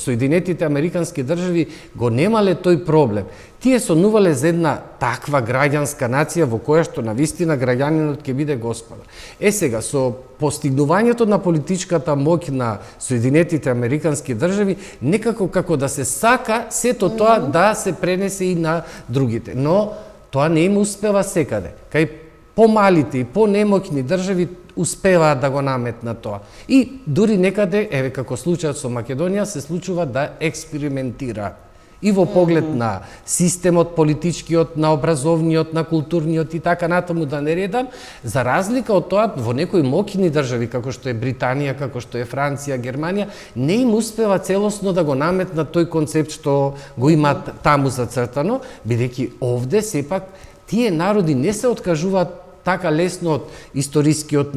Соединетите американски држави го немале тој проблем. Тие сонувале за една таква граѓанска нација во која што навистина граѓанинот ќе биде господар. Сега, со постигнувањето на политичката моќ на Соединетите американски држави, некако како да се сака сето тоа да се пренесе и на другите. Но тоа не им успева секаде. Кај помалите и понемоќни држави успеваат да го наметнат тоа. И дури некаде, еве како случајот со Македонија, се случува да експериментира. И во поглед на системот политичкиот, на образовниот, на културниот и така натаму да не редам, за разлика од тоа, во некои моќни држави, како што е Британија, како што е Франција, Германија, не им успева целосно да го наметнат тој концепт што го имаат таму зацртано, бидејќи овде сепак тие народи не се откажуваат така лесно од историскиот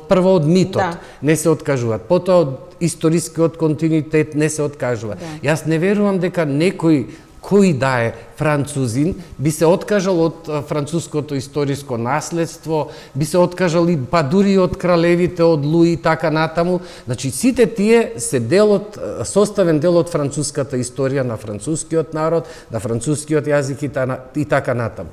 прво од митот не се откажуваат, потоа од историскиот континуитет не се откажува. Јас не верувам дека некој кој да е французин би се откажал од француското историско наследство, би се откажал и па дури од кралевите, од Луи и така натаму. Значи сите тие се составен дел од француската историја на францускиот народ, на францускиот јазик и така натаму.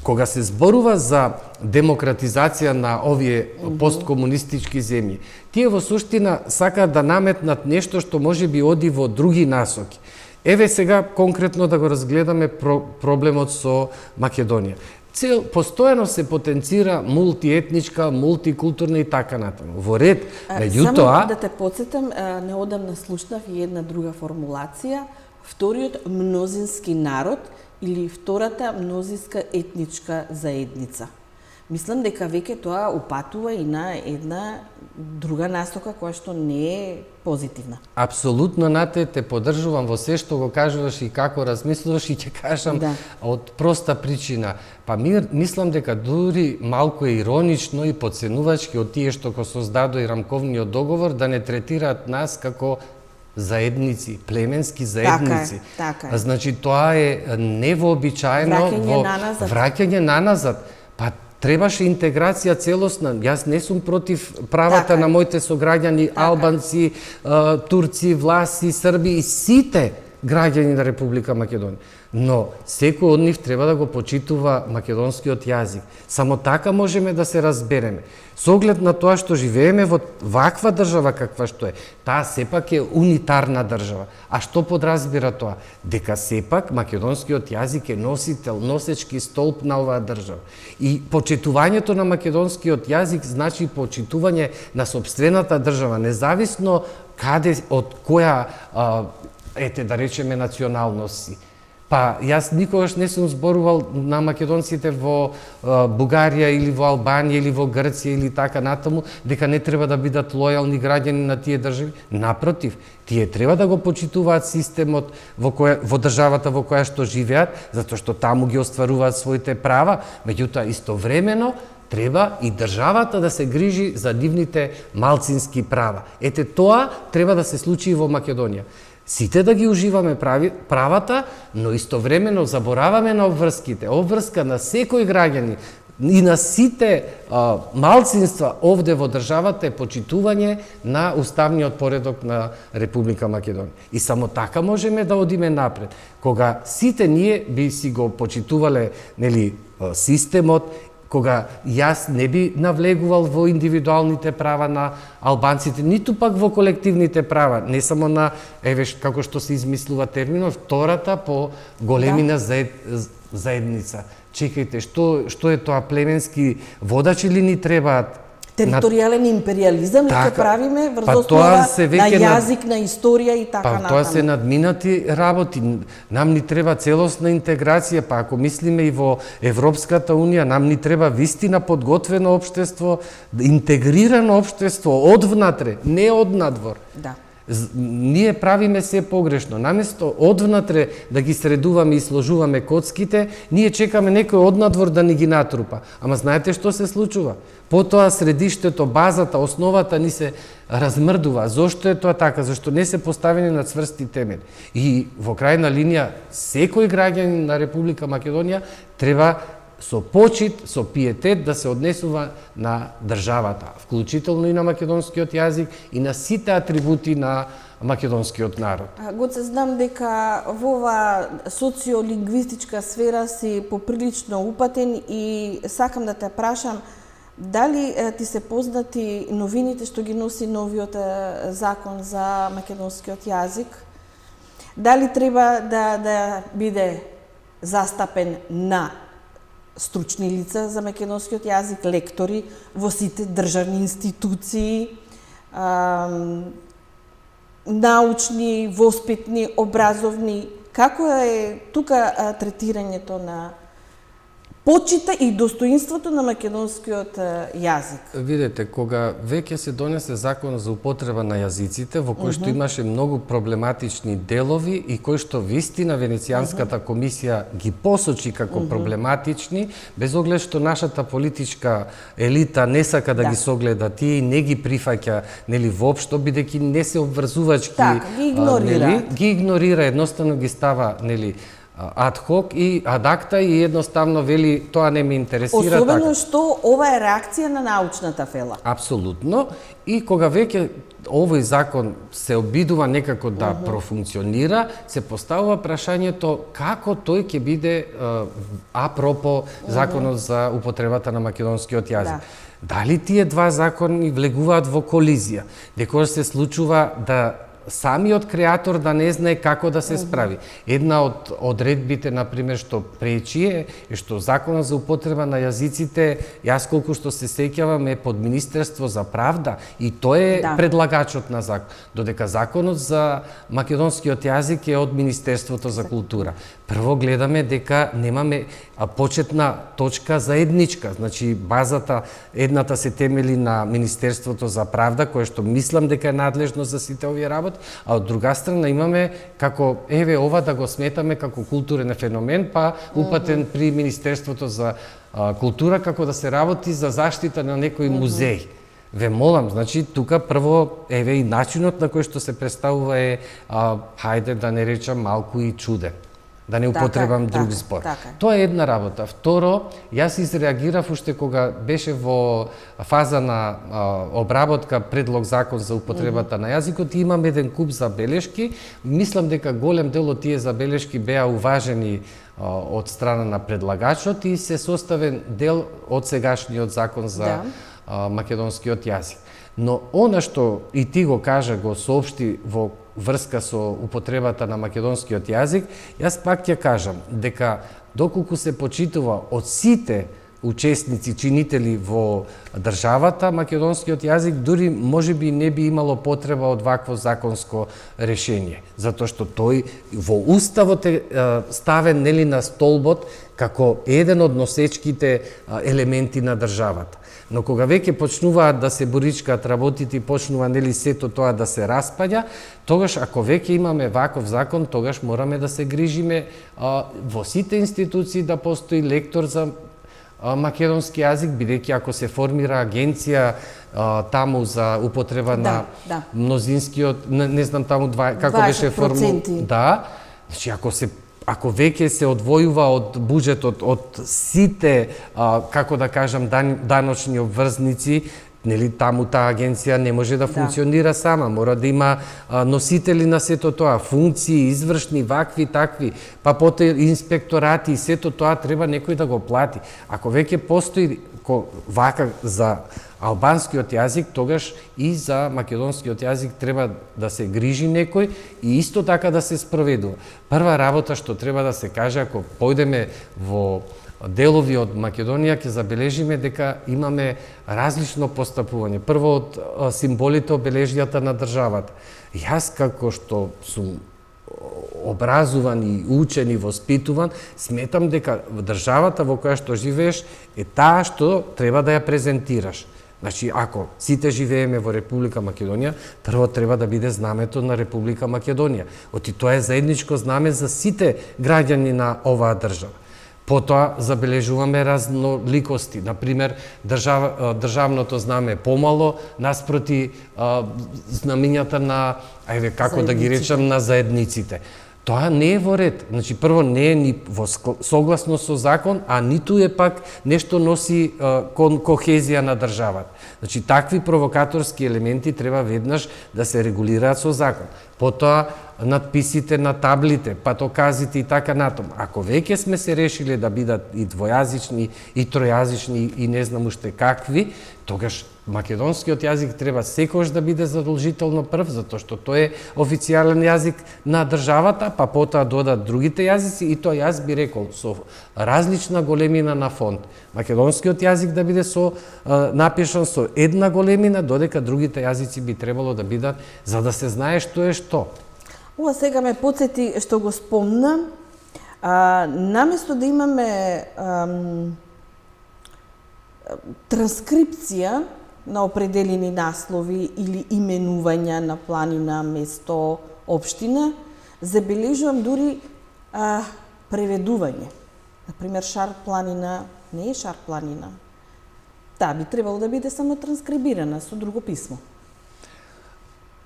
Кога се зборува за демократизација на овие посткомунистички земји, тие во суштина сакаат да наметнат нешто што може би оди во други насоки. Еве сега конкретно да го разгледаме проблемот со Македонија. Постојано се потенцира мултиетничка, мултикултурна и така натаму. Во ред, меѓутоа... Само да те подсетам, неодамна слушнав и една друга формулација, вториот мнозински народ или втората мнозинска етничка заедница. Мислам дека веќе тоа упатува и на една друга насока која што не е позитивна. Апсолутно, Нате, те поддржувам во се што го кажуваш и како размислуваш, и ќе кажам од проста причина. Па мислам дека дури малку е иронично и подценувачки од тие што го создадо и рамковниот договор да не третираат нас како заедници, племенски заедници. Така е. Значи тоа е невообичаено враќање наназад. Па требаше интеграција целосна. Јас не сум против правата на моите сограѓани, албанци, турци, власи, срби и сите граѓани на Република Македонија. Но секој од нив треба да го почитува македонскиот јазик. Само така можеме да се разбереме. Со оглед на тоа што живееме во ваква држава каква што е, таа сепак е унитарна држава. А што подразбира тоа? Дека сепак македонскиот јазик е носител, носечки столб на оваа држава. И почитувањето на македонскиот јазик значи почитување на сопствената држава, независно каде, од која, да речеме, националност си. Па, јас никогаш не сум зборувал на македонците во Бугарија или во Албанија или во Грција или така натаму, дека не треба да бидат лојални граѓани на тие држави. Напротив, тие треба да го почитуваат системот во државата во која што живеат, затоа што таму ги остваруваат своите права, меѓутоа истовремено треба и државата да се грижи за нивните малцински права. Ете тоа треба да се случи и во Македонија. Сите да ги уживаме правата, но истовремено забораваме на обврските. Обврска на секој граѓани и на сите малцинства овде во државата е почитување на уставниот поредок на Република Македонија. И само така можеме да одиме напред. Кога сите ние би си го почитувале, нели, системот, кога јас не би навлегувал во индивидуалните права на албанците, ниту пак во колективните права, не само на, како што се измислува терминот, втората по големина заедница. Чекајте, што е тоа, племенски водачи ли ни требаат? Територијален империализам ли ќе правиме врз основа на јазик, на историја и така натаму? Тоа се надминати работи. Нам ни треба целосна интеграција, па ако мислиме и во Европската Унија, нам ни треба вистина подготвено општество, интегрирано општество одвнатре, не однадвор. Да. Ние правиме се погрешно. Наместо одвнатре да ги средуваме и сложуваме коцките, ние чекаме некој однадвор да ни ги натрупа. Ама знаете што се случува? Потоа средиштето, базата, основата ни се размрдува. Зошто е тоа така? Зашто не се поставени на цврсти темели. И во крајна линија, секој граѓанин на Република Македонија треба со почит, со пиетет да се однесува на државата, вклучително и на македонскиот јазик и на сите атрибути на македонскиот народ. Гоце, знам дека во ова социолингвистичка сфера си поприлично упатен и сакам да те прашам дали ти се познати новините што ги носи новиот закон за македонскиот јазик? Дали треба да биде застапен на стручни лица за македонскиот јазик, лектори во сите државни институции, научни, воспитни, образовни. Како е тука третирањето на почита и достоинството на македонскиот јазик? Видете, кога веќе се донесе закон за употреба на јазиците, во кој што имаше многу проблематични делови и кој што вистина Венецијанската комисија ги посочи како проблематични, без оглед што нашата политичка елита не сака да ги согледа тие и не ги прифаќа, нели, воопшто, бидејќи не се обврзувачки, ги игнорира. Ги игнорира, едноставно ги става, нели, адхок и адакта и едноставно вели тоа не ме интересира. Особено што ова е реакција на научната фела. Апсолутно. И кога веќе овој закон се обидува некако да профункционира, се поставува прашањето како тој ќе биде апропо законот за употребата на македонскиот јазик. Дали тие два закони влегуваат во колизија? Дека се случува да самиот креатор да не знае како да се справи. Една од одредбите, например, што пречи е што законот за употреба на јазиците, јас колку што се сеќавам, е под Министерство за правда и тој е предлагачот на закон. Додека законот за македонскиот јазик е од Министерството за култура. Прво гледаме дека немаме почетна точка заедничка, значи базата едната се темели на Министерството за правда, кое што мислам дека е надлежно за сите овие работи, а од друга страна имаме како ова да го сметаме како културен феномен, па упатен при Министерството за култура како да се работи за заштита на некој музеј. Ве молам, значи тука прво и начинот на кој што се представува е хајде да не речам малку и чуден. Да не употребам друг збор. Тоа е една работа. Второ, јас изреагирав уште кога беше во фаза на обработка предлог закон за употребата на јазикот и имам еден куп забелешки. Мислам дека голем дел од тие забелешки беа уважени од страна на предлагачот и се составен дел од сегашниот закон за македонскиот јазик. Но она што и ти го кажа, го соопшти во врска со употребата на македонскиот јазик, јас пак ќе кажам дека доколку се почитува од сите учесници, чинители во државата, македонскиот јазик дури можеби не би имало потреба од вакво законско решение, затоа што тој во уставот е ставен нели на столбот како еден од носечките елементи на државата. Но кога веќе почнуваат да се боричкаат работите и почнува нели сето тоа да се распаѓа, тогаш ако веќе имаме ваков закон, тогаш мораме да се грижиме во сите институции да постои лектор за македонски јазик, бидејќи ако се формира агенција таму за употреба на мнозинскиот, не знам таму како беше да, значи ако веќе се одвојува од буџетот од сите, како да кажам, даночни обврзници, нели таму таа агенција не може да функционира сама, мора да има носители на сето тоа, функции, извршни, вакви, такви, па потоа инспекторати и сето тоа треба некој да го плати. Ако веќе постои вака за албанскиот јазик, тогаш и за македонскиот јазик треба да се грижи некој и исто така да се спроведува. Прва работа што треба да се каже, ако појдеме во делови од Македонија, ќе забележиме дека имаме различно постапување. Прво од символите, обележјата на државата. Јас како што сум образуван и учен и воспитуван, сметам дека државата во која што живееш е таа што треба да ја презентираш. Значи, ако сите живееме во Република Македонија, прво треба да биде знамето на Република Македонија. Оти тоа е заедничко знаме за сите граѓани на оваа држава. Потоа забележуваме разноликости. Например, државното знаме е помало наспроти знамињата на, како да ги речам, на заедниците. Тоа не е во ред. Значи, прво, не е ни во согласно со закон, а ниту е пак нешто носи кохезија на државата. Значи, такви провокаторски елементи треба веднаш да се регулираат со закон. Потоа, надписите на таблите, патоказите и така натаму. Ако веќе сме се решили да бидат и двојазични, и тројазични, и не знам уште какви, тогаш македонскиот јазик треба секогаш да биде задолжително прв, затоа што тој е официјален јазик на државата, па потоа додат другите јазици, и тоа јас би рекол со различна големина на фонд. Македонскиот јазик да биде напишан со една големина, додека другите јазици би требало да бидат, за да се знае што е што. Ова сега ме потсети што го спомна. Наместо да имаме транскрипција на определени наслови или именувања на планина, место, општина, забележувам дури преведување. Например, Шар планина не е Шар планина. Таа би требало да биде само транскрибирана со друго писмо.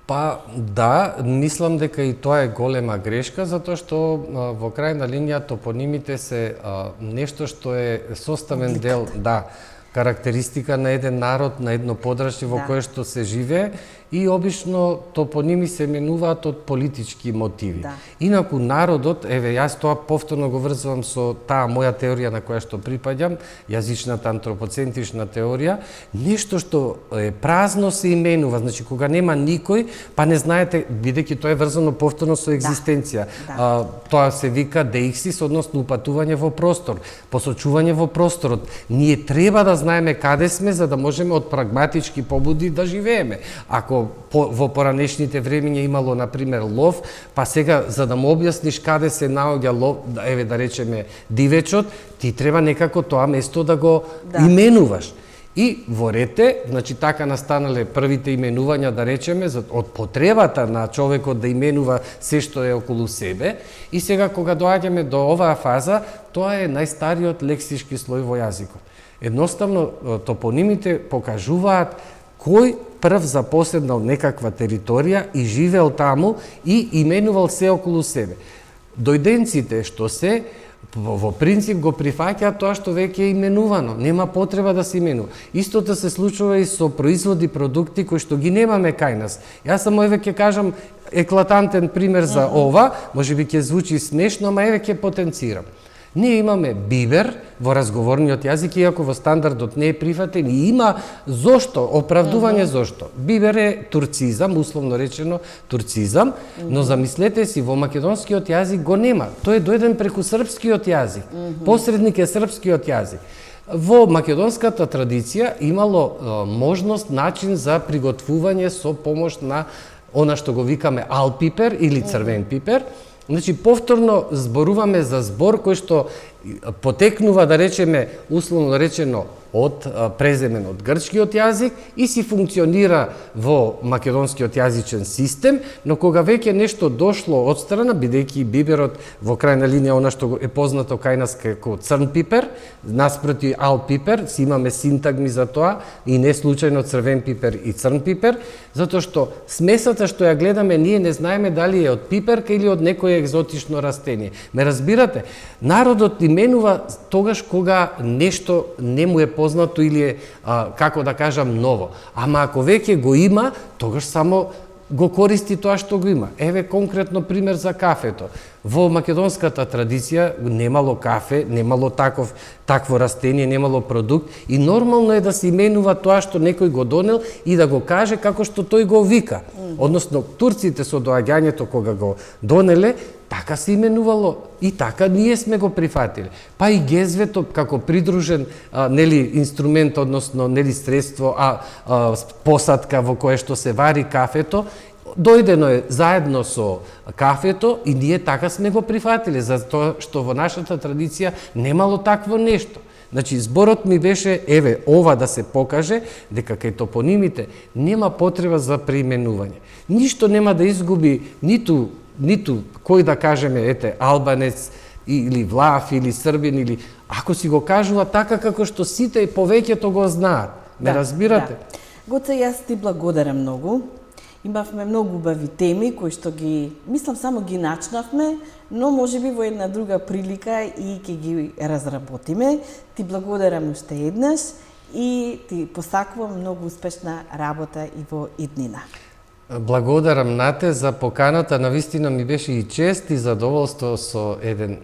Па да, мислам дека и тоа е голема грешка, затоа што во крајна линија топонимите се нешто што е составен дел, карактеристика на еден народ, на едно подрачје во кое што се живее, и обично топоними се менуваат од политички мотиви. Инаку народот, јас тоа повторно го врзувам со таа моја теорија на која што припаѓам, јазичната антропоцентрична теорија, нешто што е празно се именува, значи кога нема никој, па не знаете, бидејќи тоа е врзано повторно со екзистенција. Тоа се вика деиксис, односно упатување во простор, посочување во просторот. Ние треба да знаеме каде сме, за да можеме од прагматички побуди да живееме. Ако во поранешните времиња имало, например, лов, па сега, за да му објасниш каде се наоѓа лов, да речеме, дивечот, ти треба некако тоа место да го именуваш. И во рете, значи така настанале првите именувања, да речеме, од потребата на човекот да именува се што е околу себе, и сега кога доаѓаме до оваа фаза, тоа е најстариот лексички слој во јазикот. Едноставно, топонимите покажуваат кој прв запоседнал некаква територија и живеел таму и именувал се околу себе. Дојденците што се, во принцип го прифаќаат тоа што веќе е именувано, нема потреба да се именува. Истото се случува и со производи, продукти кои што ги немаме кај нас. Јас само ќе кажам еклатантен пример за ова, можеби ќе звучи смешно, ама ќе потенцирам. Ние имаме бибер во разговорниот јазик, иако во стандардот не е прифатен, и има зошто, оправдување зошто. Бибер е турцизам, условно речено турцизам, но замислете си, во македонскиот јазик го нема. Тој е дојден преку српскиот јазик. Посредник е српскиот јазик. Во македонската традиција имало можност, начин за приготвување со помош на она што го викаме ал пипер или црвен пипер. Значи, повторно зборуваме за збор кој што потекнува, да речеме, условно речено, од преземен од грчкиот јазик и си функционира во македонскиот јазичен систем, но кога веќе нешто дошло од страна, бидејќи биберот во крајна линија она што е познато кај нас како црн пипер, наспроти ал пипер, си имаме синтагми за тоа и не случајно црвен пипер и црн пипер, затоа што смесата што ја гледаме ние не знаеме дали е од пиперка или од некое екзотично растение. Ме разбирате? Народот именува тогаш кога нешто не му е познато или е, како да кажам, ново. Ама ако веќе го има, тогаш само го користи тоа што го има. Еве конкретно пример за кафето. Во македонската традиција немало кафе, немало такво растение, немало продукт и нормално е да се именува тоа што некој го донел и да го каже како што тој го вика. Односно, турците со доаѓањето кога го донеле, така се именувало и така ние сме го прифатили. Па и гезвето како придружен инструмент, односно средство, посадка во кое што се вари кафето, дојдено е заедно со кафето и ние така сме го прифатили, затоа што во нашата традиција немало такво нешто. Значи, зборот ми беше, еве, ова да се покаже, дека кај топонимите нема потреба за преименување. Ништо нема да изгуби, ниту кој да кажеме, ете, албанец, или влав, или србин, или ако си го кажува така како што сите повеќето го знаат. Ме разбирате? Да. Гоце, јас ти благодарам многу. Имавме многу убави теми кои што мислам само ги начнавме, но можеби во една друга прилика и ќе ги разработиме. Ти благодарам уште еднаш и ти посакувам многу успешна работа и во иднина. Благодарам на те за поканата, навистина ми беше и чест и задоволство со еден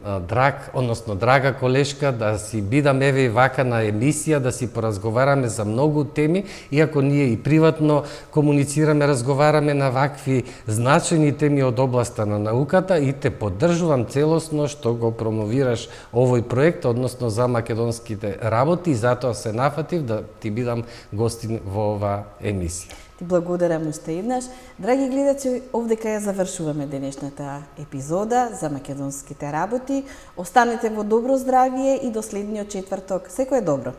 драга колешка да си бидам еве и вака на емисија, да си поразговараме за многу теми, иако ние и приватно комуницираме, разговараме на вакви значајни теми од областа на науката и те поддржувам целосно што го промовираш овој проект, односно за македонските работи и затоа се нафатив да ти бидам гостин во оваа емисија. Ти благодарам уште еднаш. Драги гледачи, овдека ја завршуваме денешната епизода за македонските работи. Останете во добро здравие и до следниот четврток. Секое добро!